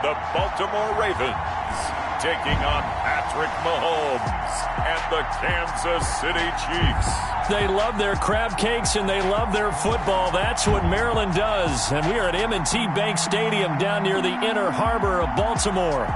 the Baltimore Ravens taking on Patrick Mahomes and the Kansas City Chiefs. They love their crab cakes and they love their football. That's what Maryland does. And we are at M&T Bank Stadium down near the inner harbor of Baltimore.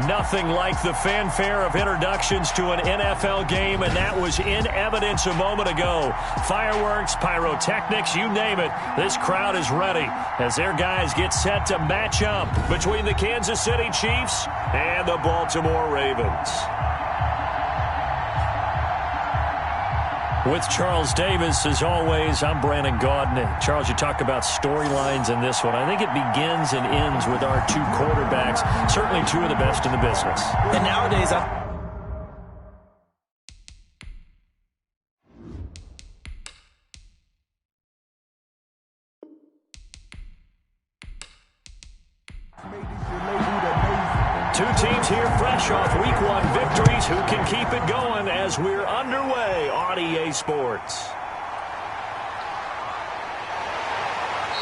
Nothing like the fanfare of introductions to an NFL game, and that was in evidence a moment ago. Fireworks, pyrotechnics, you name it. This crowd is ready as their guys get set to match up between the Kansas City Chiefs and the Baltimore Ravens. With Charles Davis, as always, I'm Brandon Gaudin. Charles, you talk about storylines in this one. I think it begins and ends with our two quarterbacks, certainly two of the best in the business. And nowadays, two teams here fresh off Week 1 victories. Who can keep it going as we're underway on EA Sports?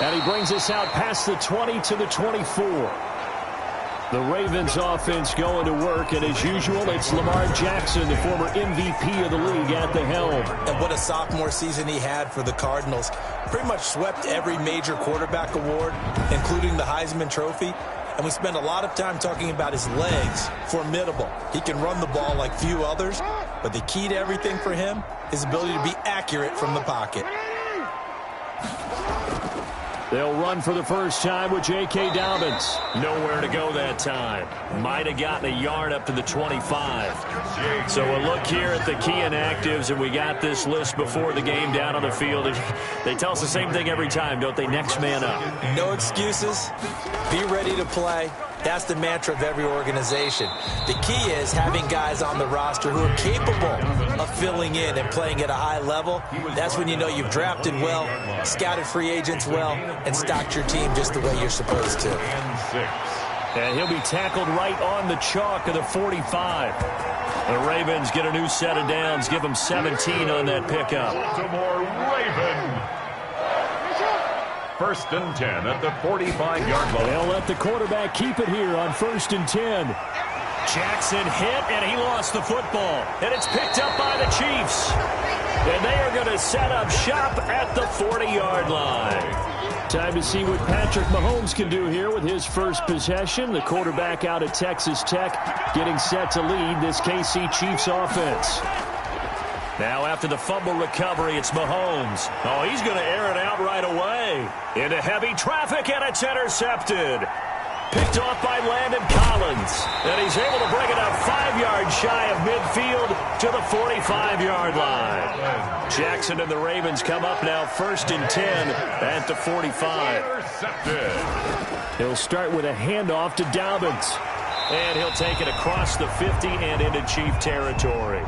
And he brings us out past the 20 to the 24. The Ravens offense going to work, and as usual, it's Lamar Jackson, the former MVP of the league, at the helm. And what a sophomore season he had for the Cardinals. Pretty much swept every major quarterback award, including the Heisman Trophy. And we spend a lot of time talking about his legs. Formidable. He can run the ball like few others, but the key to everything for him is ability to be accurate from the pocket. They'll run for the first time with J.K. Dobbins. Nowhere to go that time. Might have gotten a yard up to the 25. So a look here at the key inactives, and we got this list before the game down on the field. They tell us the same thing every time, don't they? Next man up. No excuses. Be ready to play. That's the mantra of every organization. The key is having guys on the roster who are capable of filling in and playing at a high level. That's when you know you've drafted well, scouted free agents well, and stocked your team just the way you're supposed to. And he'll be tackled right on the chalk of the 45. The Ravens get a new set of downs, give them 17 on that pickup. Baltimore Ravens. First and 10 at the 45-yard line. They'll let the quarterback keep it here on first and 10. Jackson hit, and he lost the football. And it's picked up by the Chiefs. And they are going to set up shop at the 40-yard line. Time to see what Patrick Mahomes can do here with his first possession. The quarterback out of Texas Tech getting set to lead this KC Chiefs offense. Now after the fumble recovery, it's Mahomes. Oh, he's going to air it out right away. Into heavy traffic, and it's intercepted. Picked off by Landon Collins. And he's able to bring it up 5 yards shy of midfield to the 45-yard line. Jackson and the Ravens come up now first and 10 at the 45. Intercepted. He'll start with a handoff to Dobbins. And he'll take it across the 50 and into Chief territory.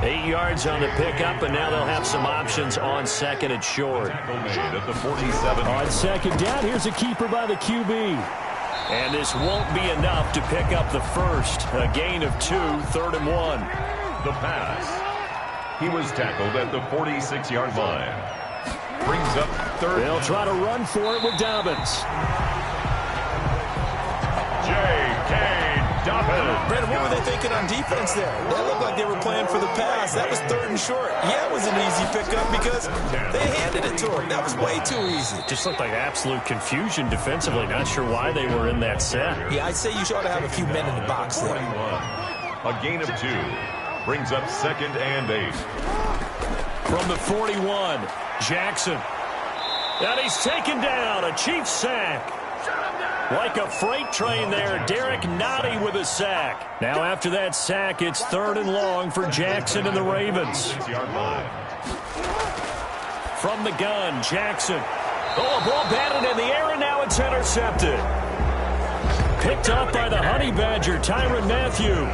8 yards on the pickup, and now they'll have some options on second and short. At the 47. On second down, here's a keeper by the QB. And this won't be enough to pick up the first. A gain of 2, 3rd and 1. The pass. He was tackled at the 46-yard line. Brings up 3rd. They'll try to run for it with Dobbins. J.K. Dobbins. Brandon, what were they thinking on defense there? They looked like they were playing for the pass. That was 3rd and short. Yeah, it was an easy pickup because they handed it to him. That was way too easy. Just looked like absolute confusion defensively. Not sure why they were in that set. Yeah, I'd say you ought to have a few men in the box there. A gain of 2. Brings up 2nd and 8. From the 41, Jackson. And he's taken down. A Chiefs sack. Like a freight train there, Derek Nottie with a sack. Now after that sack, it's 3rd and long for Jackson and the Ravens. From the gun, Jackson. Oh, a ball batted in the air, and now it's intercepted. Picked up by the Honey Badger, Tyrann Mathieu.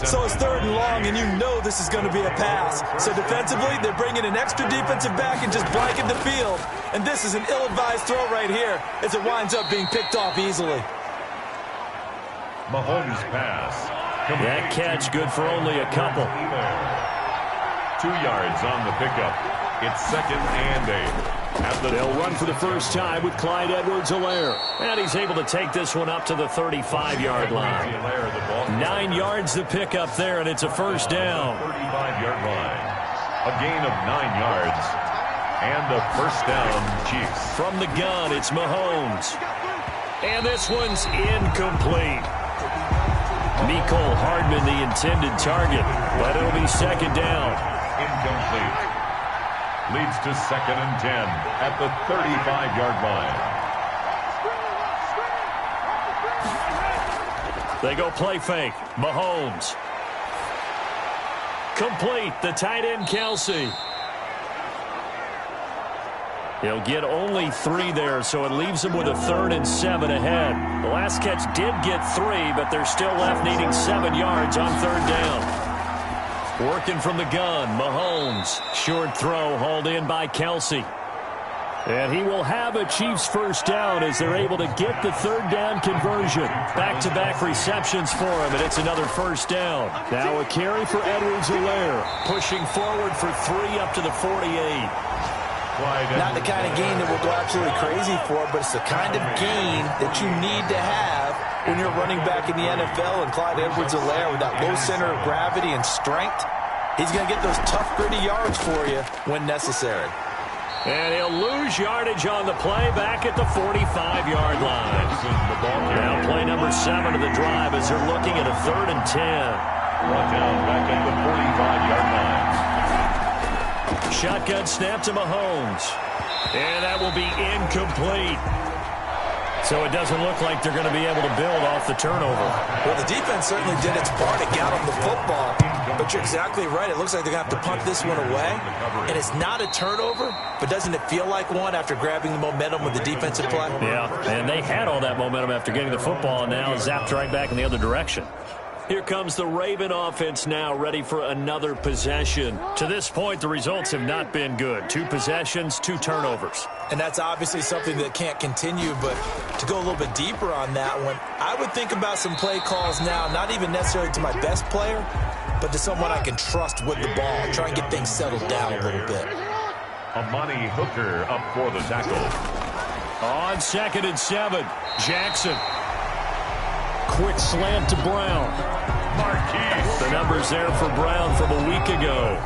So it's 3rd and long, and you know this is going to be a pass. So defensively, they're bringing an extra defensive back and just blanket the field. And this is an ill-advised throw right here as it winds up being picked off easily. Mahomes' pass. That catch good for only a couple. 2 yards on the pickup. It's 2nd and 8. They'll run for the first time with Clyde Edwards-Helaire. And he's able to take this one up to the 35-yard line. 9 yards to pick up there, and it's a first down. 35-yard line. A gain of 9 yards. And a first down, Chiefs. From the gun, it's Mahomes. And this one's incomplete. Mecole Hardman, the intended target, but it'll be second down. Incomplete. Leads to 2nd and 10 at the 35-yard line. They go play fake. Mahomes. Complete. The tight end, Kelsey. He'll get only 3 there, so it leaves him with a 3rd and 7 ahead. The last catch did get 3, but they're still left needing 7 yards on 3rd down. Working from the gun, Mahomes. Short throw hauled in by Kelsey. And he will have a Chiefs first down as they're able to get the 3rd down conversion. Back-to-back receptions for him, and it's another first down. Now a carry for Edwards-Helaire, pushing forward for 3 up to the 48. Not the kind of gain that we'll go absolutely crazy for, but it's the kind of gain that you need to have when you're running back in the NFL. And Clyde Edwards-Helaire, with that low center of gravity and strength, he's going to get those tough, gritty yards for you when necessary. And he'll lose yardage on the play back at the 45-yard line. Now play number 7 of the drive as they're looking at a 3rd and 10. Brought down back at the 45-yard line. Shotgun snap to Mahomes. And that will be incomplete. So it doesn't look like they're going to be able to build off the turnover. Well, the defense certainly did its part to get them the football. But you're exactly right. It looks like they're going to have to punt this one away. And it's not a turnover, but doesn't it feel like one after grabbing the momentum with the defensive play? Yeah, and they had all that momentum after getting the football, and now zapped right back in the other direction. Here comes the Raven offense now, ready for another possession. To this point, the results have not been good. 2 possessions, 2 turnovers. And that's obviously something that can't continue, but to go a little bit deeper on that one, I would think about some play calls now, not even necessarily to my best player, but to someone I can trust with the ball. Try and get things settled down a little bit. Amani Hooker up for the tackle. On 2nd and 7, Jackson. Quick slant to Brown. Marquise. The numbers there for Brown from a week ago.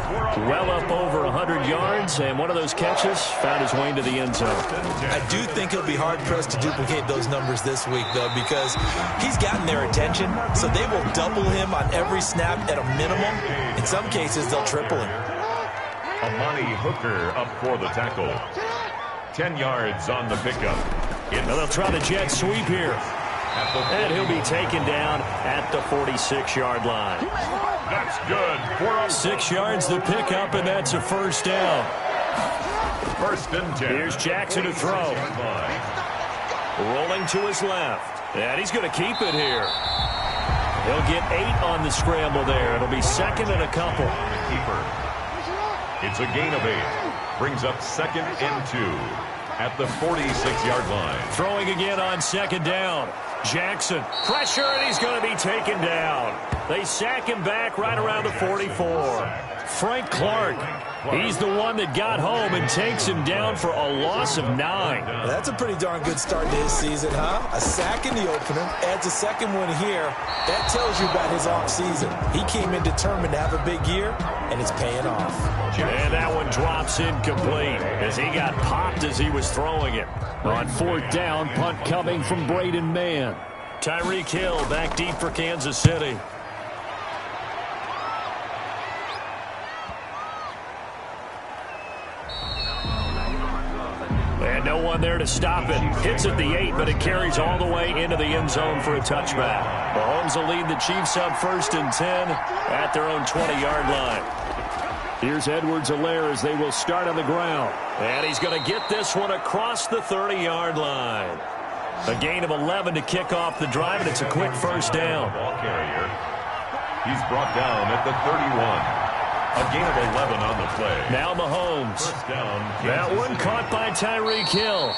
Well up over 100 yards, and one of those catches found his way into the end zone. I do think he'll be hard-pressed to duplicate those numbers this week, though, because he's gotten their attention, so they will double him on every snap at a minimum. In some cases, they'll triple him. Amani Hooker up for the tackle. 10 yards on the pickup. Now they'll try the jet sweep here. And he'll be taken down at the 46-yard line. That's good. 6 yards to pick up, and that's a first down. 1st and 10. Here's Jackson to throw. Rolling to his left. And he's going to keep it here. He'll get 8 on the scramble there. It'll be 2nd and a couple. Keeper. It's a gain of 8. Brings up 2nd and 2 at the 46-yard line. Throwing again on 2nd down. Jackson, pressure, and he's going to be taken down. They sack him back right around the 44. Frank Clark, he's the one that got home and takes him down for a loss of 9. That's a pretty darn good start to his season, huh? A sack in the opener, adds a 2nd one here. That tells you about his offseason. He came in determined to have a big year, and it's paying off. And that one drops incomplete as he got popped as he was throwing it. On 4th down, punt coming from Braden Mann. Tyreek Hill back deep for Kansas City. And no one there to stop it. Hits at the 8, but it carries all the way into the end zone for a touchback. Mahomes will lead the Chiefs up 1st and 10 at their own 20-yard line. Here's Edwards-Helaire as they will start on the ground. And he's going to get this one across the 30-yard line. A gain of 11 to kick off the drive, and it's a quick first down. Ball carrier. He's brought down at the 31. A gain of 11 on the play. Now Mahomes. First down. That one caught by Tyreek Hill.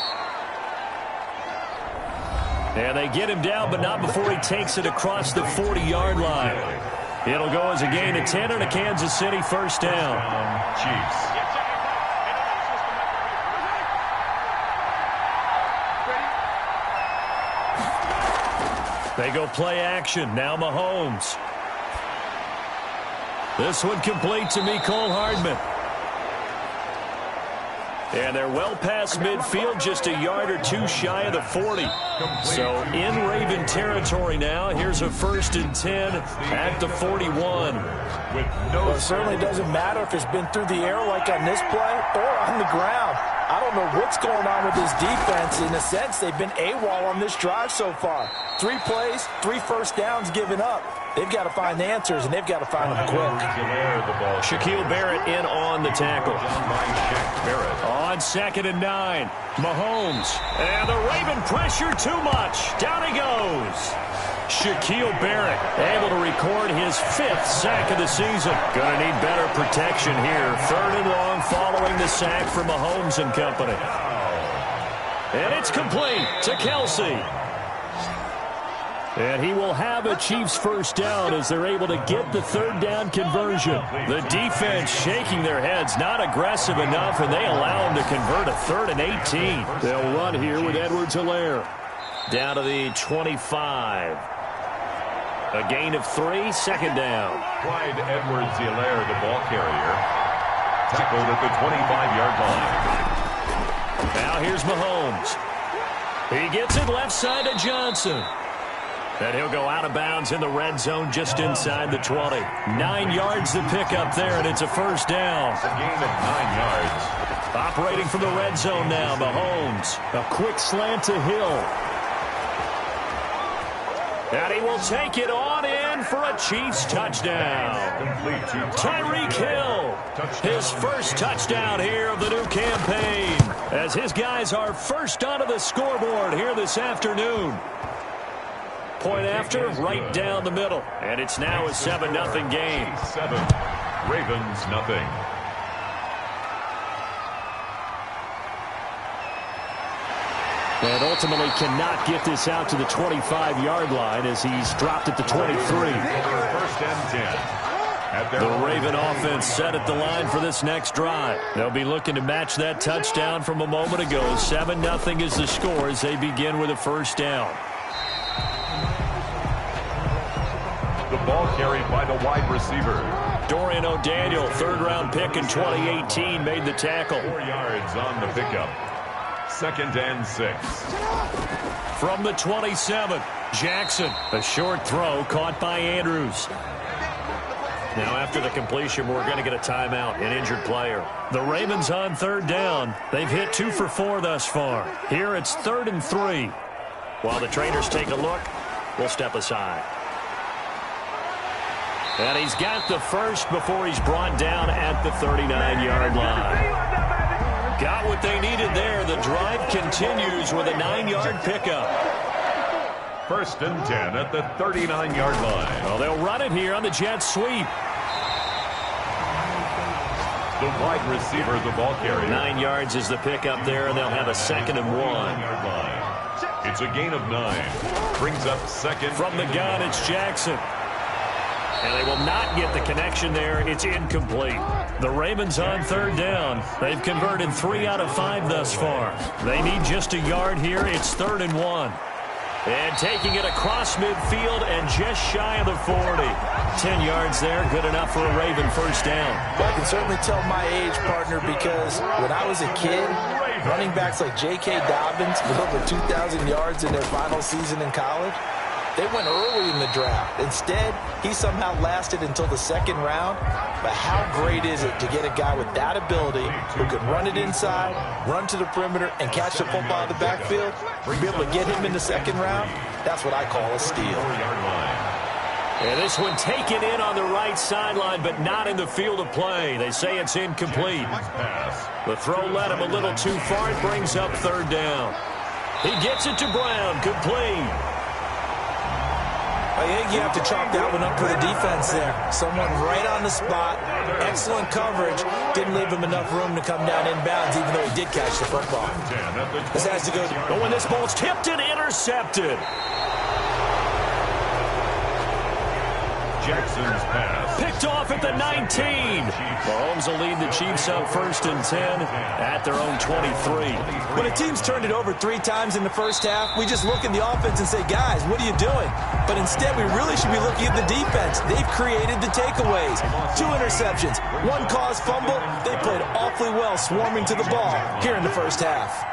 And they get him down, but not before he takes it across the 40-yard line. It'll go as a gain of 10 and a Kansas City first down. Chiefs. They go play action. Now Mahomes. This one complete to Mecole Hardman. And they're well past midfield, just a yard or two shy of the 40. So in Raven territory now. Here's a 1st and 10 at the 41. Well, it certainly doesn't matter if it's been through the air like on this play or on the ground. I don't know what's going on with this defense. In a sense, they've been AWOL on this drive so far. 3 plays, 3 first downs given up. They've got to find the answers, and they've got to find them quick. Shaquille Barrett in on the tackle. On 2nd and 9. Mahomes. And the Raven pressure too much. Down he goes. Shaquille Barrett able to record his 5th sack of the season. Gonna need better protection here. 3rd and long following the sack from Mahomes and company. And it's complete to Kelsey. And he will have a Chiefs first down as they're able to get the 3rd down conversion. The defense shaking their heads, not aggressive enough, and they allow him to convert a 3rd and 18. They'll run here with Edwards-Helaire. Down to the 25. A gain of 3, 2nd down. Clyde Edwards-Helaire, the ball carrier, tackled at the 25-yard line. Now here's Mahomes. He gets it left side to Johnson. And he'll go out of bounds in the red zone just inside the 20. 9 yards to pick up there, and it's a 1st down. A gain of 9 yards. Operating from the red zone now, Mahomes. A quick slant to Hill. And he will take it on in for a Chiefs touchdown. Tyreek Hill, his first touchdown here of the new campaign, as his guys are first onto the scoreboard here this afternoon. Point after, right down the middle. And it's now a 7-0 game. 7, Ravens nothing. And ultimately cannot get this out to the 25-yard line as he's dropped at the 23. 1st and 10. The Raven offense set at the line for this next drive. They'll be looking to match that touchdown from a moment ago. 7-0 is the score as they begin with a 1st down. The ball carried by the wide receiver. Dorian O'Daniel, 3rd-round pick in 2018, made the tackle. 4 yards on the pickup. 2nd and 6. From the 27, Jackson. A short throw caught by Andrews. Now after the completion, we're going to get a timeout, an injured player. The Ravens on 3rd down. They've hit 2 for 4 thus far. Here it's 3rd and 3. While the trainers take a look, we'll step aside. And he's got the first before he's brought down at the 39-yard line. Got what they needed there. The drive continues with a 9-yard pickup. 1st and 10 at the 39-yard line. Well, they'll run it here on the jet sweep. The wide receiver, the ball carrier. 9 yards is the pickup there, and they'll have a 2nd and 1. 9-yard line. It's a gain of 9. Brings up 2nd. From the gun, it's Jackson. And they will not get the connection there. It's incomplete. The Ravens on 3rd down. They've converted 3 out of 5 thus far. They need just a yard here. It's 3rd and 1. And taking it across midfield and just shy of the 40. 10 yards there, good enough for a Raven 1st down. Well, I can certainly tell my age, partner, because when I was a kid, running backs like J.K. Dobbins with over 2,000 yards in their final season in college, they went early in the draft. Instead, he somehow lasted until the 2nd round. But how great is it to get a guy with that ability who can run it inside, run to the perimeter, and catch the football in the backfield? Be able to get him in the 2nd round? That's what I call a steal. And this one taken in on the right sideline, but not in the field of play. They say it's incomplete. The throw led him a little too far. It brings up 3rd down. He gets it to Brown, complete. I think you have to chalk that one up for the defense there. Someone right on the spot. Excellent coverage. Didn't leave him enough room to come down inbounds, even though he did catch the football. This has to go. But when this ball's tipped and intercepted. Jackson's pass. Picked off at the 19. Mahomes will lead the Chiefs up 1st and 10 at their own 23. When a team's turned it over 3 times in the first half, we just look at the offense and say, guys, what are you doing? But instead, we really should be looking at the defense. They've created the takeaways. 2 interceptions, 1 caused fumble. They played awfully well swarming to the ball here in the first half.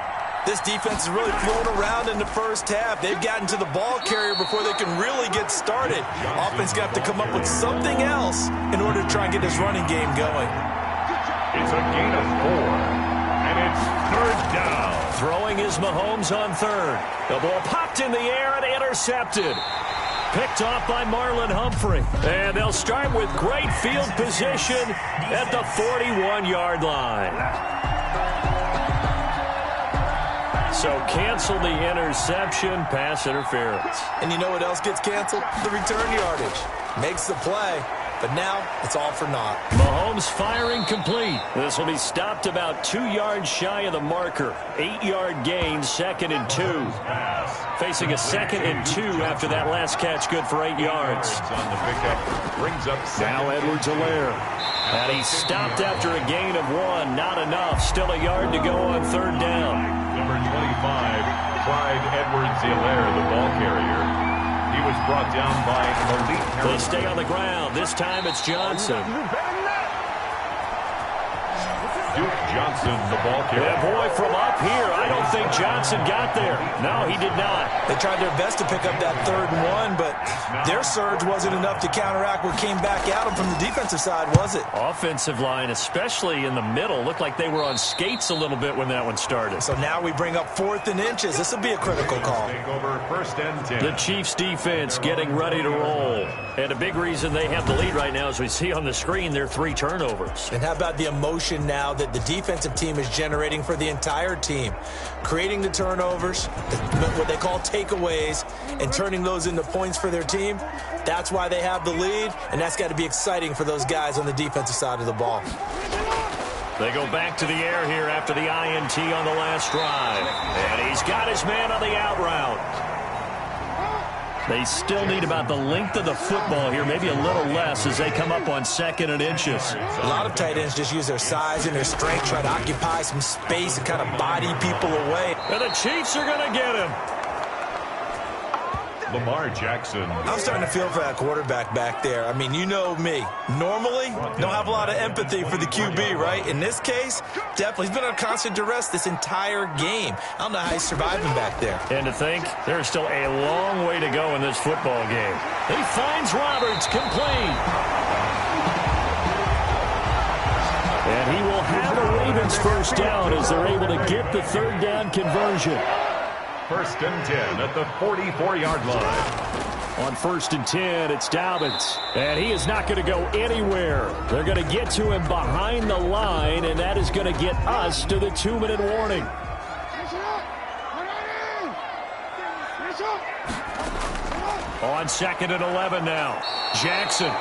This defense is really thrown around in the first half. They've gotten to the ball carrier before they can really get started. Offense got to come up with something else in order to try and get this running game going. It's a gain of 4, and it's 3rd down. Throwing is Mahomes on 3rd. The ball popped in the air and intercepted. Picked off by Marlon Humphrey. And they'll start with great field position at the 41-yard line. So cancel the interception, pass interference. And you know what else gets canceled? The return yardage. Makes the play, but now it's all for naught. Mahomes firing complete. This will be stopped about 2 yards shy of the marker. 8-yard gain, 2nd and 2. Facing a 2nd and 2 after that last catch, good for 8 yards. On the pickup, brings up now Edwards-Helaire. And he's stopped after a gain of 1. Not enough. Still a yard to go on 3rd down. Number 25, Clyde Edwards-Helaire, the ball carrier. He was brought down by Malik Harris. They stay on the ground. This time it's Johnson. Duke Johnson, the ball carrier. Yeah, boy, from up here, I don't think Johnson got there. No, he did not. They tried their best to pick up that 3rd and 1, but their surge wasn't enough to counteract what came back at them from the defensive side, was it? Offensive line, especially in the middle, looked like they were on skates a little bit when that one started. So now we bring up 4th and inches. This will be a critical call. Take over 1st and 10. The Chiefs defense getting ready to roll. And a big reason they have the lead right now, as we see on the screen, their 3 turnovers. And how about the emotion now that the defensive team is generating for the entire team? Creating the turnovers, what they call takeaways, and turning those into points for their team. That's why they have the lead, and that's got to be exciting for those guys on the defensive side of the ball. They go back to the air here after the INT on the last drive. And he's got his man on the out route. They still need about the length of the football here, maybe a little less as they come up on 2nd and inches. A lot of tight ends just use their size and their strength, try to occupy some space and kind of body people away. And the Chiefs are going to get him. Lamar Jackson. I'm starting to feel for that quarterback back there. I mean, you know me. Normally, don't have a lot of empathy for the QB, right? In this case, definitely. He's been on constant duress this entire game. I don't know how he's surviving back there. And to think, there's still a long way to go in this football game. He finds Roberts complete. And he will have the Ravens 1st down as they're able to get the 3rd down conversion. 1st and 10 at the 44-yard line. On 1st and 10, it's Dobbins. And he is not going to go anywhere. They're going to get to him behind the line, and that is going to get us to the 2-minute warning. On 2nd and 11 now, Jackson.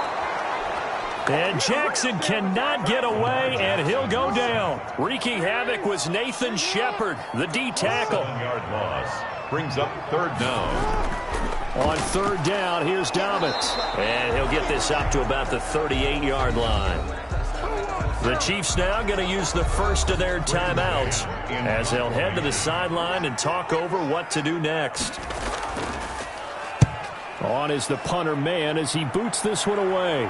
And Jackson cannot get away, and he'll go down. Wreaking havoc was Nathan Shepard, the D tackle. 7-yard loss brings up 3rd down. On 3rd down, here's Dobbins. And he'll get this up to about the 38-yard line. The Chiefs now going to use the first of their timeouts as they'll head to the sideline and talk over what to do next. On is the punter man as he boots this one away.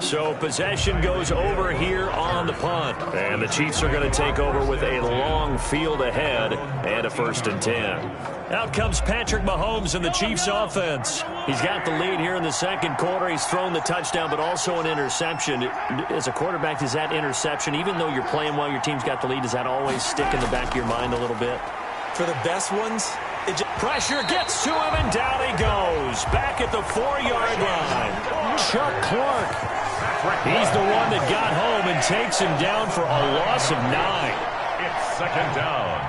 So possession goes over here on the punt. And the Chiefs are going to take over with a long field ahead and a 1st and 10. Out comes Patrick Mahomes and the Chiefs offense. He's got the lead here in the 2nd quarter. He's thrown the touchdown, but also an interception. As a quarterback, does that interception, even though you're playing while your team's got the lead, does that always stick in the back of your mind a little bit? For the best ones, pressure gets to him, and down he goes. Back at the 4-yard line. Chuck Clark. He's the one that got home and takes him down for a loss of 9. It's 2nd down.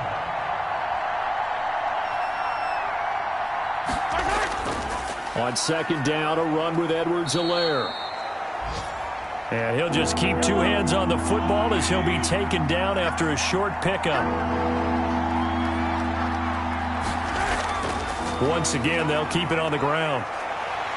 On 2nd down, a run with Edwards-Helaire. And he'll just keep 2 hands on the football as he'll be taken down after a short pickup. Once again, they'll keep it on the ground.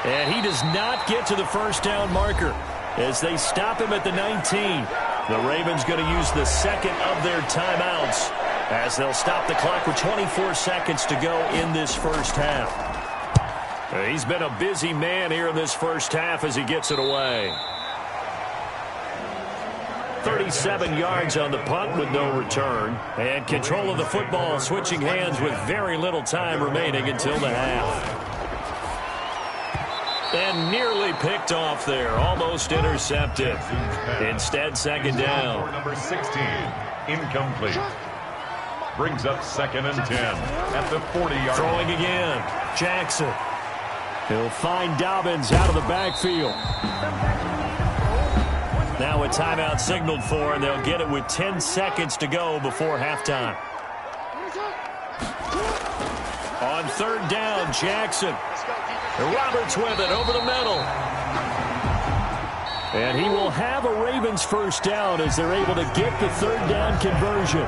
And he does not get to the first down marker as they stop him at the 19. The Ravens going to use the second of their timeouts as they'll stop the clock with 24 seconds to go in this first half. He's been a busy man here in this first half as he gets it away. 37 yards on the punt with no return. And control of the football switching hands with very little time remaining until the half. And nearly picked off there. Almost intercepted. Instead, second down. Number 16, incomplete. Brings up 2nd and 10 at the 40-yard. Throwing again. Jackson. He'll find Dobbins out of the backfield. Now a timeout signaled for, and they'll get it with 10 seconds to go before halftime. On third down, Jackson. Roberts with it over the middle. And he will have a Ravens first down as they're able to get the third down conversion.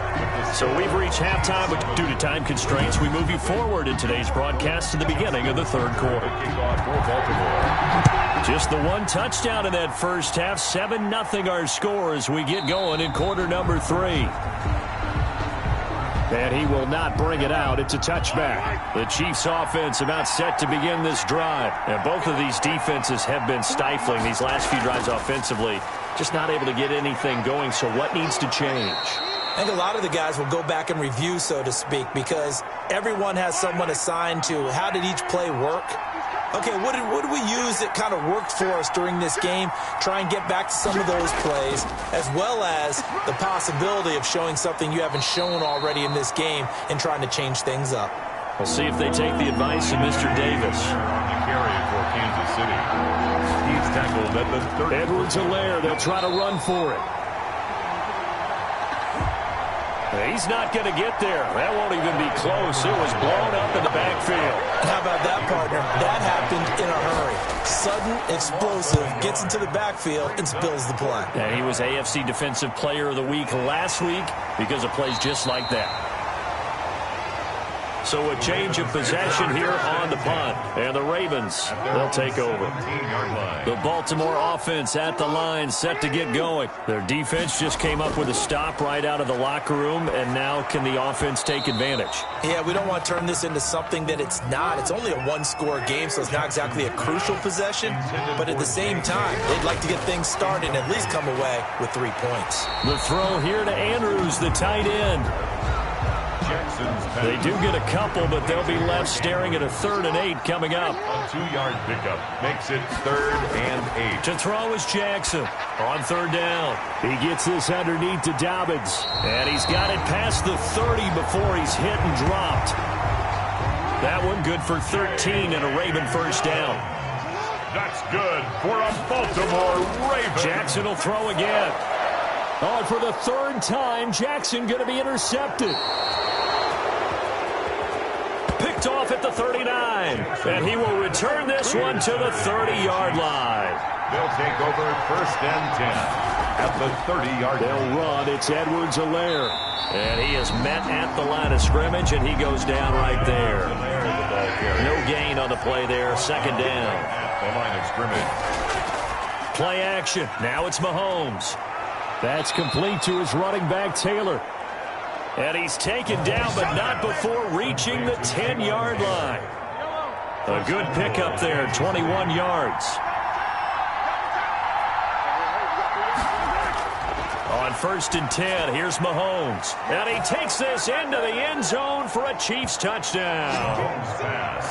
So we've reached halftime, but due to time constraints, we move you forward in today's broadcast to the beginning of the third quarter. Just the one touchdown in that first half. 7-0 our score as we get going in quarter number 3. And he will not bring it out. It's a touchback. The Chiefs offense about set to begin this drive. And both of these defenses have been stifling these last few drives offensively. Just not able to get anything going. So what needs to change? I think a lot of the guys will go back and review, so to speak, because everyone has someone assigned to how did each play work. Okay, what did we use that kind of worked for us during this game? Try and get back to some of those plays, as well as the possibility of showing something you haven't shown already in this game and trying to change things up. We'll see if they take the advice of Mr. Davis. The carry for Kansas City. He's tackled at the 30. Edwards-Helaire, they'll try to run for it. He's not going to get there. That won't even be close. It was blown up in the backfield. How about that, partner? That happened in a hurry. Sudden, explosive, gets into the backfield and spills the play. And he was AFC Defensive Player of the Week last week because of plays just like that. So a change of possession here on the punt. And the Ravens, they'll take over. The Baltimore offense at the line, set to get going. Their defense just came up with a stop right out of the locker room, and now can the offense take advantage? Yeah, we don't want to turn this into something that it's not. It's only a one-score game, so it's not exactly a crucial possession. But at the same time, they'd like to get things started and at least come away with 3 points. The throw here to Andrews, the tight end. They do get a couple, but they'll be left staring at a 3rd and 8 coming up. A 2-yard pickup makes it 3rd and 8. To throw is Jackson on 3rd down. He gets this underneath to Dobbins, and he's got it past the 30 before he's hit and dropped. That one good for 13 and a Raven first down. That's good for a Baltimore Raven. Jackson will throw again. Oh, and for the 3rd time, Jackson going to be intercepted. Picked off at the 39, and he will return this one to the 30-yard line. They'll take over 1st and 10 at the 30-yard line. They'll run. It's Edwards-Helaire, and he is met at the line of scrimmage, and he goes down right there. No gain on the play there. 2nd down. At the line of scrimmage. Play action. Now it's Mahomes. That's complete to his running back, Taylor. And he's taken down, but not before reaching the 10-yard line. A good pickup there, 21 yards. On 1st and 10, here's Mahomes. And he takes this into the end zone for a Chiefs touchdown.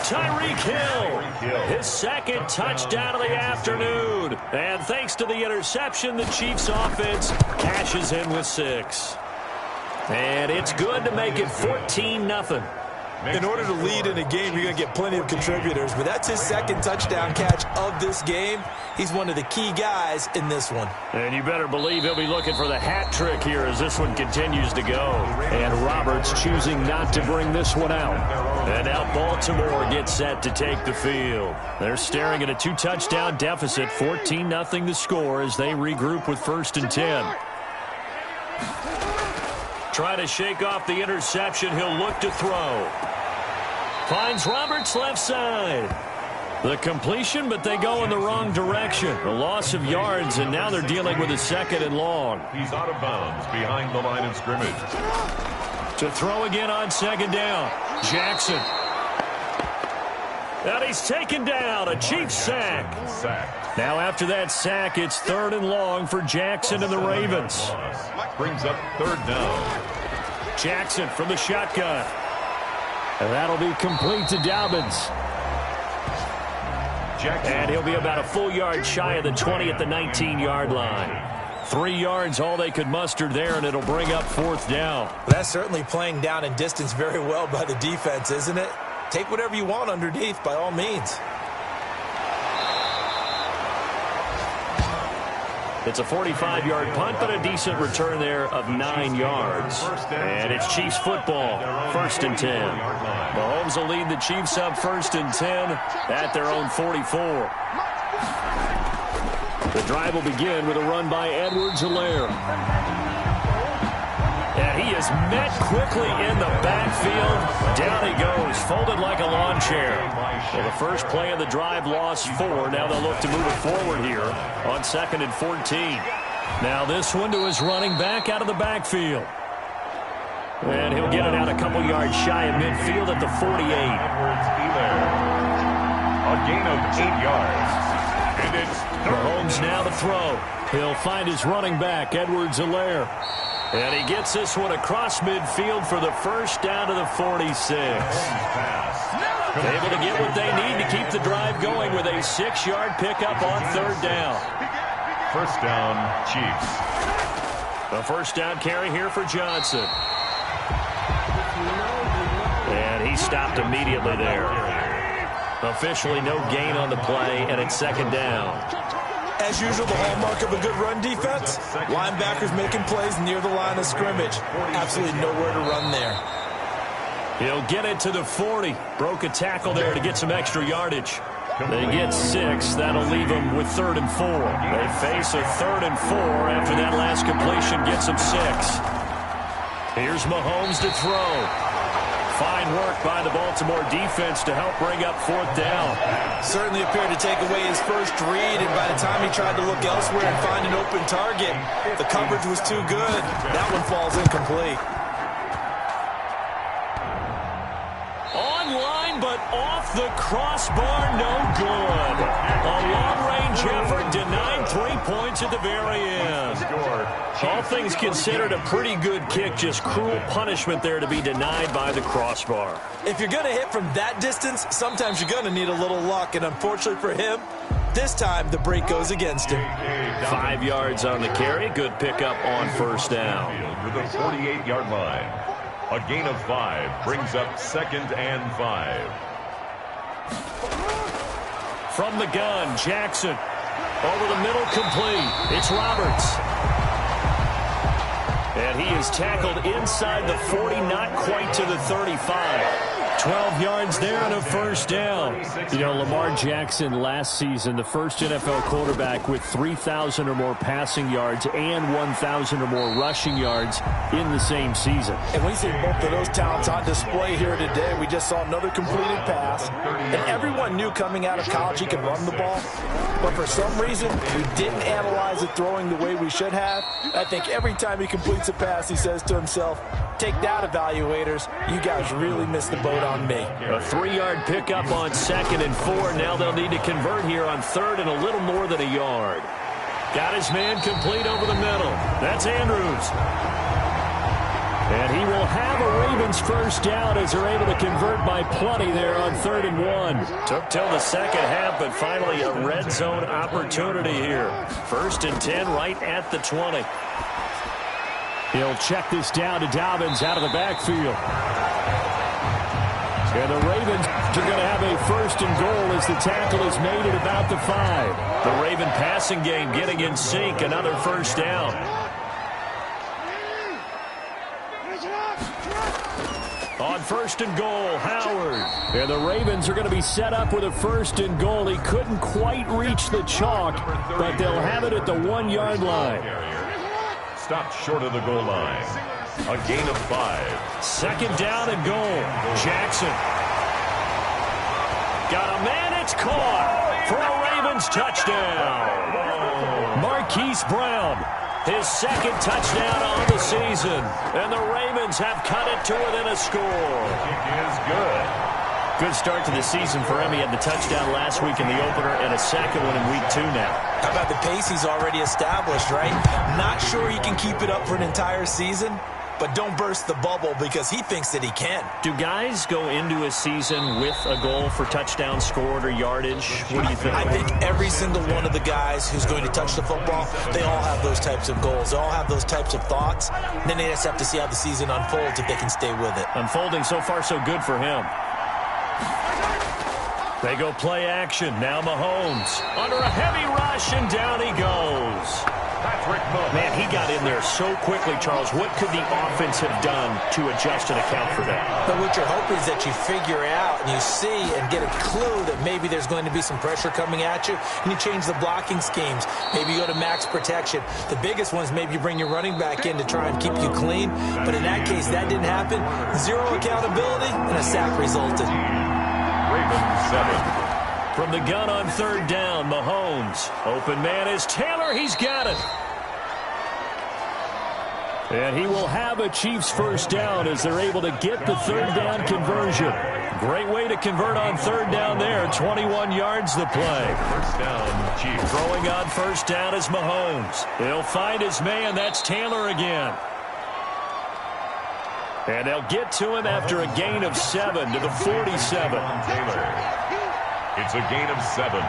Tyreek Hill, his 2nd touchdown of the afternoon. And thanks to the interception, the Chiefs offense cashes in with 6. And it's good to make it 14-0. In order to lead in a game, you're going to get plenty of contributors, but that's his 2nd touchdown catch of this game. He's one of the key guys in this one. And you better believe he'll be looking for the hat trick here as this one continues to go. And Roberts choosing not to bring this one out. And now Baltimore gets set to take the field. They're staring at a 2-touchdown deficit, 14-0 the score as they regroup with 1st and 10. Try to shake off the interception. He'll look to throw. Finds Roberts left side. The completion, but they go in the wrong direction. A loss of yards, and now they're dealing with a 2nd and long. He's out of bounds behind the line of scrimmage. To throw again on 2nd down. Jackson. And he's taken down. A Chiefs sack. Now after that sack, it's 3rd and long for Jackson and the Ravens. Brings up 3rd down. Jackson from the shotgun. And that'll be complete to Dobbins. And he'll be about a full yard shy of the 20 at the 19-yard line. 3 yards, all they could muster there, and it'll bring up 4th down. That's certainly playing down in distance very well by the defense, isn't it? Take whatever you want underneath, by all means. It's a 45-yard punt, but a decent return there of 9 yards. And it's Chiefs football, 1st and 10. Mahomes will lead the Chiefs up 1st and 10 at their own 44. The drive will begin with a run by Edwards-Helaire. And he is met quickly in the backfield. Down he goes, folded like a lawn chair. Well, the first play of the drive lost 4. Now they'll look to move it forward here on 2nd and 14. Now this one to his running back out of the backfield. And he'll get it out a couple yards shy of midfield at the 48. A gain of 8 yards. And it's Mahomes now to throw. He'll find his running back, Edwards-Helaire. And he gets this one across midfield for the 1st down to the 46. Able to get what they need to keep the drive going with a 6-yard pickup on 3rd down. 1st down, Chiefs. A 1st down carry here for Johnson. And he stopped immediately there. Officially no gain on the play, and it's 2nd down. As usual, the hallmark of a good run defense, linebackers making plays near the line of scrimmage. Absolutely nowhere to run there. He'll get it to the 40. Broke a tackle there to get some extra yardage. They get 6. That'll leave them with 3rd and 4. They face a 3rd and 4 after that last completion gets them 6. Here's Mahomes to throw. Fine work by the Baltimore defense to help bring up 4th down. Certainly appeared to take away his first read, and by the time he tried to look elsewhere and find an open target, the coverage was too good. That one falls incomplete. Online, but off the crossbar, no good. A long-range effort denied 3 points at the very end. All things considered, a pretty good kick, just cruel punishment there to be denied by the crossbar. If you're going to hit from that distance, sometimes you're going to need a little luck, and unfortunately for him, this time the break goes against him. 5 yards on the carry, good pickup on 1st down. To the 48-yard line. A gain of 5 brings up 2nd and 5. From the gun, Jackson. Over the middle, complete. It's Roberts. And he is tackled inside the 40, not quite to the 35. 12 yards there and a 1st down. You know, Lamar Jackson last season, the first NFL quarterback with 3,000 or more passing yards and 1,000 or more rushing yards in the same season. And we see both of those talents on display here today. We just saw another completed pass. And everyone knew coming out of college he could run the ball. But for some reason, we didn't analyze it throwing the way we should have. I think every time he completes a pass, he says to himself, take that, evaluators. You guys really missed the boat on me. A 3-yard pickup on 2nd and 4. Now they'll need to convert here on 3rd and a little more than a yard. Got his man complete over the middle. That's Andrews. And he will have a Ravens 1st down as they're able to convert by plenty there on 3rd and 1. Took till the 2nd half, but finally a red zone opportunity here. 1st and 10 right at the 20. He'll check this down to Dobbins out of the backfield. And the Ravens are going to have a 1st and goal as the tackle is made at about the 5. The Raven passing game getting in sync. Another 1st down. On 1st and goal, Howard. And the Ravens are going to be set up with a 1st and goal. He couldn't quite reach the chalk, but they'll have it at the 1-yard line. Stopped short of the goal line. A gain of 5. 2nd down and goal. Jackson. Got a man, it's caught for a Ravens touchdown. Marquise Brown, his second touchdown on the season. And the Ravens have cut it to within a score. Kick is good. Good start to the season for him. He had the touchdown last week in the opener and a second one in week 2 now. How about the pace he's already established, right? Not sure he can keep it up for an entire season, but don't burst the bubble because he thinks that he can. Do guys go into a season with a goal for touchdown scored or yardage? What do you think? I think every single one of the guys who's going to touch the football, they all have those types of goals. They all have those types of thoughts. And then they just have to see how the season unfolds if they can stay with it. Unfolding so far so good for him. They go play action. Now Mahomes under a heavy rush, and down he goes. Man, he got in there so quickly, Charles. What could the offense have done to adjust and account for that? But what you're hoping is that you figure out and you see and get a clue that maybe there's going to be some pressure coming at you, and you change the blocking schemes. Maybe you go to max protection. The biggest one is maybe you bring your running back in to try and keep you clean. But in that case, that didn't happen. Zero accountability, and a sack resulted. Ravens 7. From the gun on third down, Mahomes. Open man is Taylor. He's got it. And he will have a Chiefs first down as they're able to get the third down conversion. Great way to convert on third down there. 21 yards the play. First down, Chiefs. Throwing on first down is Mahomes. He'll find his man. That's Taylor again. And they'll get to him after a gain of 7 to the 47. Taylor. It's a gain of 7.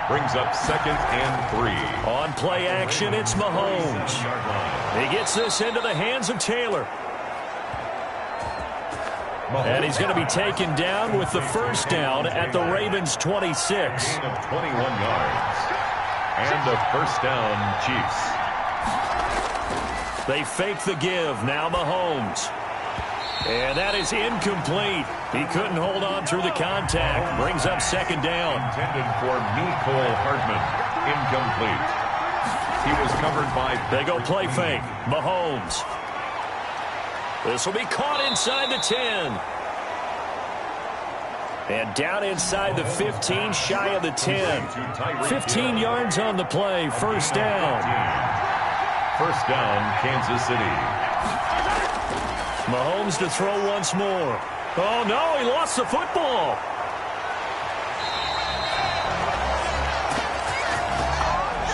Brings up 2nd and 3. On play action, it's Mahomes. He gets this into the hands of Taylor. And he's going to be taken down with the first down at the Ravens 26. Gain of 21 yards. And a first down, Chiefs. They fake the give. Now Mahomes. And that is incomplete. He couldn't hold on through the contact. Brings up second down. Intended for Mecole Hardman. Incomplete. He was covered by... They go play fake. Mahomes. This will be caught inside the 10. And down inside the 15, shy of the 10. 15 yards on the play. First down. First down, Kansas City. Mahomes to throw once more. Oh, no, he lost the football.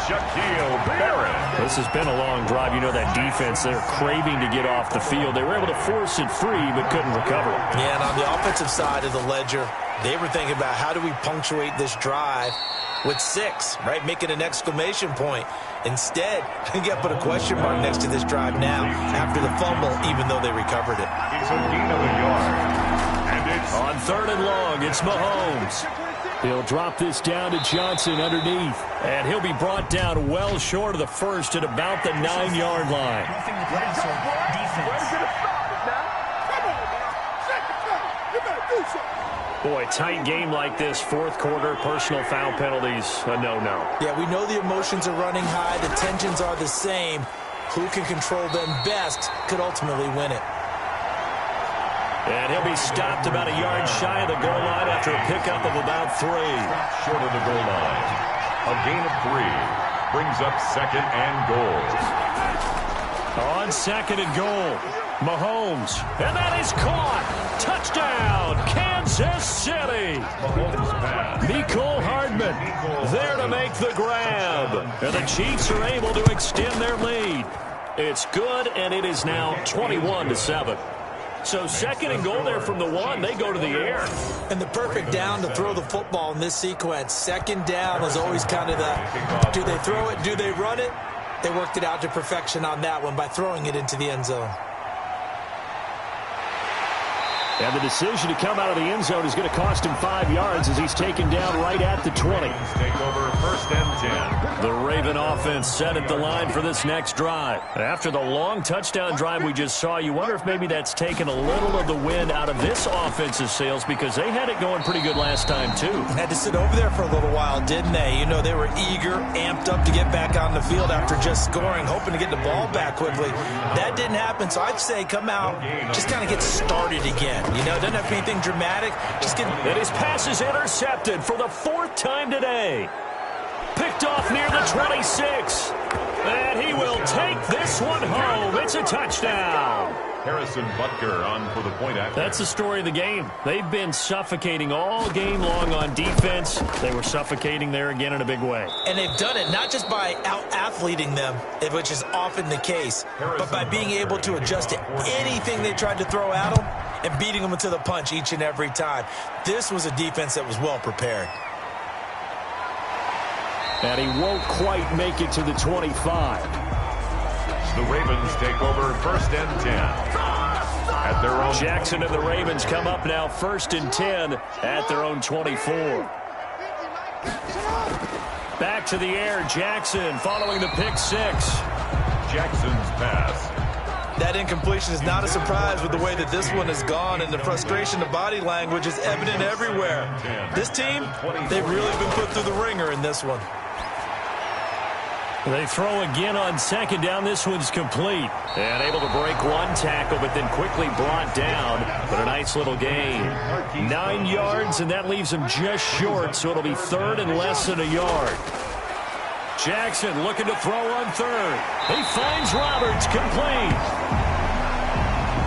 Shaquille Barrett. This has been a long drive. You know that defense, they're craving to get off the field. They were able to force it free, but couldn't recover. Yeah, and on the offensive side of the ledger, they were thinking about how do we punctuate this drive with 6, right? Make it an exclamation point. Instead, you got to put a question mark next to this drive now after the fumble, even though they recovered it. It's a gain of a yard. And it's on third and long, it's Mahomes. He'll drop this down to Johnson underneath. And he'll be brought down well short of the first at about the 9-yard line. Boy, tight game like this, fourth quarter, personal foul penalties, a no-no. Yeah, we know the emotions are running high. The tensions are the same. Who can control them best could ultimately win it. And he'll be stopped about a yard shy of the goal line after a pickup of about 3. Short of the goal line. A gain of 3 brings up second and goal. On second and goal, Mahomes. And that is caught. Touchdown, Kansas City. Mecole Hardman there to make the grab. And the Chiefs are able to extend their lead. It's good, and it is now 21-7. So second and goal there from the 1. They go to the air. And the perfect down to throw the football in this sequence. Second down is always kind of the, do they throw it, do they run it? They worked it out to perfection on that one by throwing it into the end zone. And the decision to come out of the end zone is going to cost him 5 yards as he's taken down right at the 20. Take over first and 10. The Raven offense set at the line for this next drive. After the long touchdown drive we just saw, you wonder if maybe that's taken a little of the wind out of this offensive sails because they had it going pretty good last time too. Had to sit over there for a little while, didn't they? You know, they were eager, amped up to get back on the field after just scoring, hoping to get the ball back quickly. That didn't happen, so I'd say come out, just kind of get started again. You know, doesn't have to be anything dramatic. Just get... And his pass is intercepted for the 4th time today. Picked off near the 26. And he will take this one home. It's a touchdown. Harrison Butker on for the point after. That's the story of the game. They've been suffocating all game long on defense. They were suffocating there again in a big way. And they've done it not just by out-athleting them, which is often the case, but by being able to adjust to anything they tried to throw at them and beating them to the punch each and every time. This was a defense that was well prepared. And he won't quite make it to the 25. The Ravens take over 1st and 10. At their own. Jackson and the Ravens come up now 1st and 10 at their own 24. Back to the air, Jackson following the pick 6. Jackson's pass. That incompletion is not a surprise with the way that this one has gone, and the frustration of body language is evident everywhere. This team, they've really been put through the ringer in this one. They throw again on 2nd down. This one's complete. And able to break one tackle, but then quickly brought down. But a nice little gain. 9 yards, and that leaves him just short, so it'll be 3rd and less than a yard. Jackson looking to throw on 3rd. He finds Roberts, complete.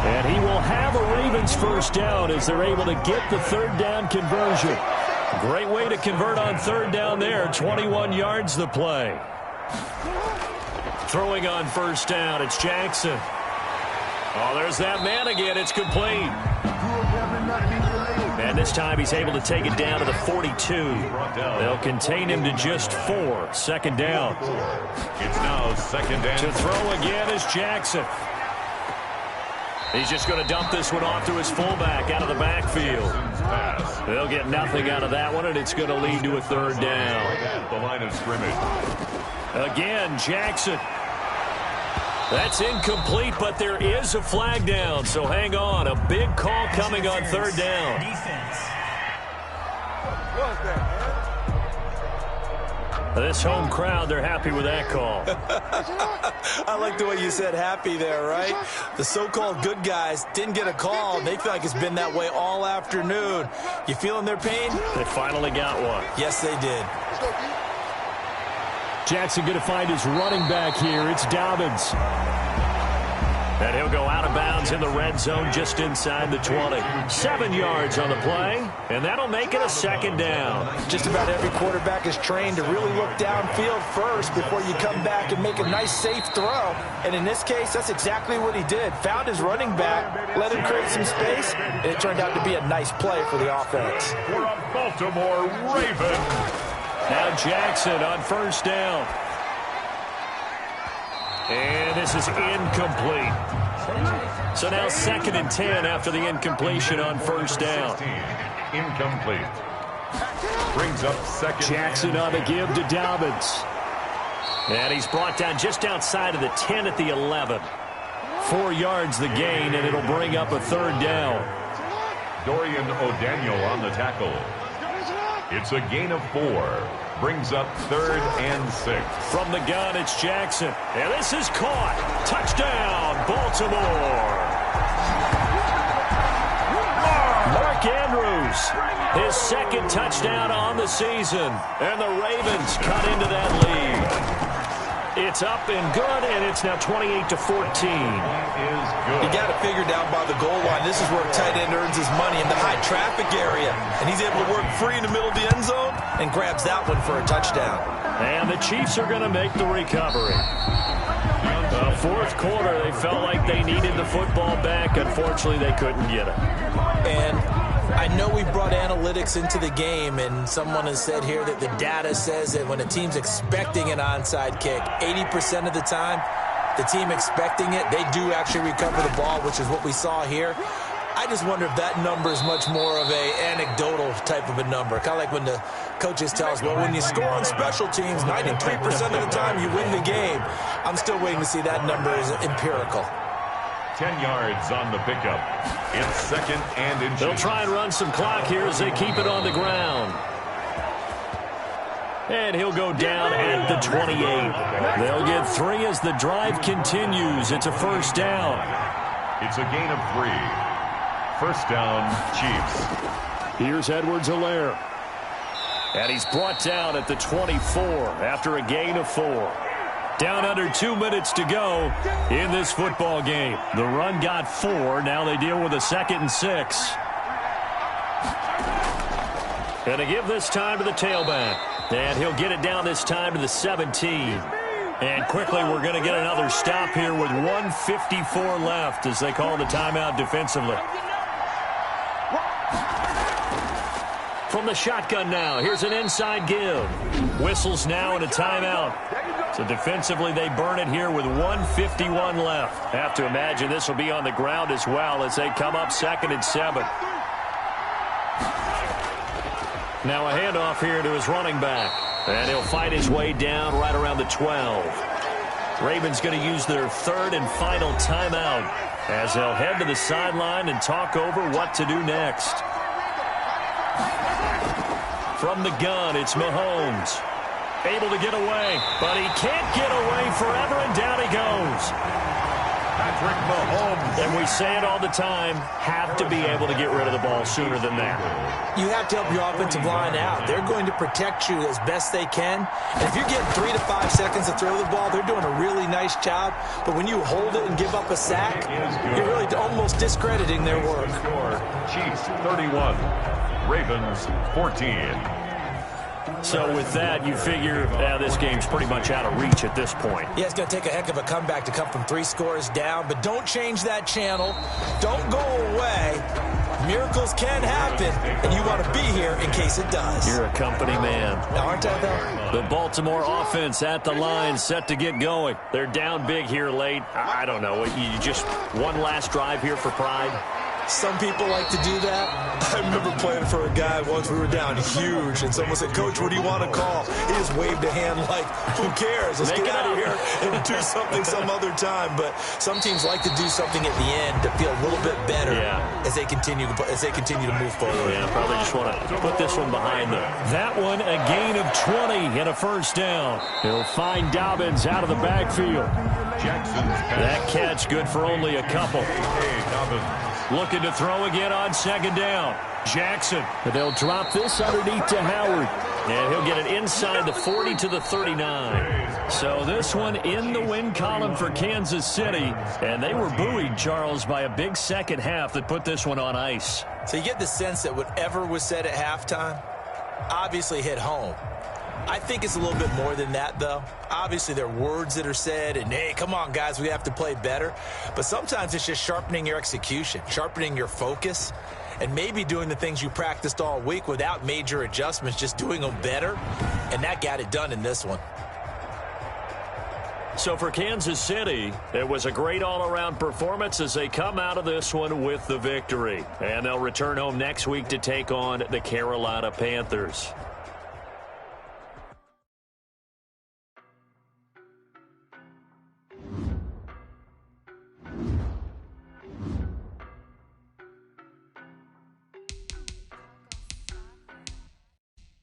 And he will have a Ravens 1st down as they're able to get the 3rd down conversion. Great way to convert on 3rd down there. 21 yards the play. Throwing on 1st down, it's Jackson. Oh, there's that man again. It's complete. And this time he's able to take it down to the 42. They'll contain him to just 4. 2nd down. It's now 2nd and. To throw again is Jackson. He's just going to dump this one off to his fullback out of the backfield. They'll get nothing out of that one, and it's going to lead to a 3rd down. At the line of scrimmage. Again, Jackson. That's incomplete, but there is a flag down, so hang on. A big call coming on 3rd down. This home crowd, they're happy with that call. I like the way you said happy there, right? The so-called good guys didn't get a call. They feel like it's been that way all afternoon. You feeling their pain? They finally got one. Yes, they did. Jackson going to find his running back here. It's Dobbins. And he'll go out of bounds in the red zone just inside the 20. 7 yards on the play, and that'll make it a 2nd down. Just about every quarterback is trained to really look downfield first before you come back and make a nice, safe throw. And in this case, that's exactly what he did. Found his running back, let him create some space, and it turned out to be a nice play for the offense. For a Baltimore Raven. Now Jackson on 1st down. And this is incomplete. So now 2nd and 10 after the incompletion on 1st down. Incomplete. Brings up 2nd. Jackson on the give to Dobbins. And he's brought down just outside of the 10 at the 11. 4 yards the gain, and it'll bring up a 3rd down. Dorian O'Daniel on the tackle. It's a gain of 4. Brings up 3rd and 6. From the gun, it's Jackson. And this is caught. Touchdown, Baltimore. Mark Andrews, his 2nd touchdown on the season. And the Ravens cut into that lead. It's up and good, and it's now 28-14. You got to figure down by the goal line. This is where a tight end earns his money in the high traffic area. And he's able to work free in the middle of the end zone and grabs that one for a touchdown. And the Chiefs are going to make the recovery. The 4th quarter, they felt like they needed the football back. Unfortunately, they couldn't get it. And I know we brought analytics into the game, and someone has said here that the data says that when a team's expecting an onside kick, 80% of the time, the team expecting it, they do actually recover the ball, which is what we saw here. I just wonder if that number is much more of a anecdotal type of a number. Kind of like when the coaches tell us, well, when you score on special teams, 93% of the time you win the game. I'm still waiting to see that number is empirical. 10 yards on the pickup. It's 2nd and inches. They'll try and run some clock here as they keep it on the ground. And he'll go down at the 28. They'll get 3 as the drive continues. It's a 1st down. It's a gain of 3. First down, Chiefs. Here's Edwards-Helaire. And he's brought down at the 24 after a gain of 4. Down under 2 minutes to go in this football game. The run got 4. Now they deal with a 2nd and 6. And they give this time to the tailback. And he'll get it down this time to the 17. And quickly we're going to get another stop here with 1:54 left as they call the timeout defensively. From the shotgun now, here's an inside give. Whistles now and a timeout. So defensively they burn it here with 1:51 left. Have to imagine this will be on the ground as well as they come up 2nd and 7. Now a handoff here to his running back. And he'll fight his way down right around the 12. Ravens going to use their 3rd and final timeout as they'll head to the sideline and talk over what to do next. From the gun, it's Mahomes. Able to get away, but he can't get away forever, and down he goes. Patrick Mahomes. And we say it all the time, have to be able to get rid of the ball sooner than that. You have to help your offensive line out. They're going to protect you as best they can. And if you're getting 3 to 5 seconds to throw the ball, they're doing a really nice job. But when you hold it and give up a sack, you're really almost discrediting their work. Chiefs 31, Ravens 14. So with that, you figure this game's pretty much out of reach at this point. Yeah, it's going to take a heck of a comeback to come from 3 scores down, but don't change that channel. Don't go away. Miracles can happen, and you want to be here in case it does. You're a company man. Now, aren't I, though? The Baltimore offense at the line, set to get going. They're down big here late. I don't know. You just one last drive here for pride? Some people like to do that. I remember playing for a guy once. We were down huge, and someone said, "Coach, what do you want to call?" He just waved a hand like, "Who cares? Let's get out of here and do something some other time." But some teams like to do something at the end to feel a little bit better as they continue to move forward. Yeah, probably just want to put this one behind them. That one, a gain of 20 and a first down. He'll find Dobbins out of the backfield. That catch good for only a couple. Looking to throw again on 2nd down. Jackson. But they'll drop this underneath to Howard. And he'll get it inside the 40 to the 39. So this one in the win column for Kansas City. And they were buoyed, Charles, by a big second half that put this one on ice. So you get the sense that whatever was said at halftime obviously hit home. I think it's a little bit more than that, though. Obviously, there are words that are said, and, hey, come on, guys, we have to play better. But sometimes it's just sharpening your execution, sharpening your focus, and maybe doing the things you practiced all week without major adjustments, just doing them better. And that got it done in this one. So for Kansas City, it was a great all-around performance as they come out of this one with the victory. And they'll return home next week to take on the Carolina Panthers.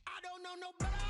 I don't know nobody.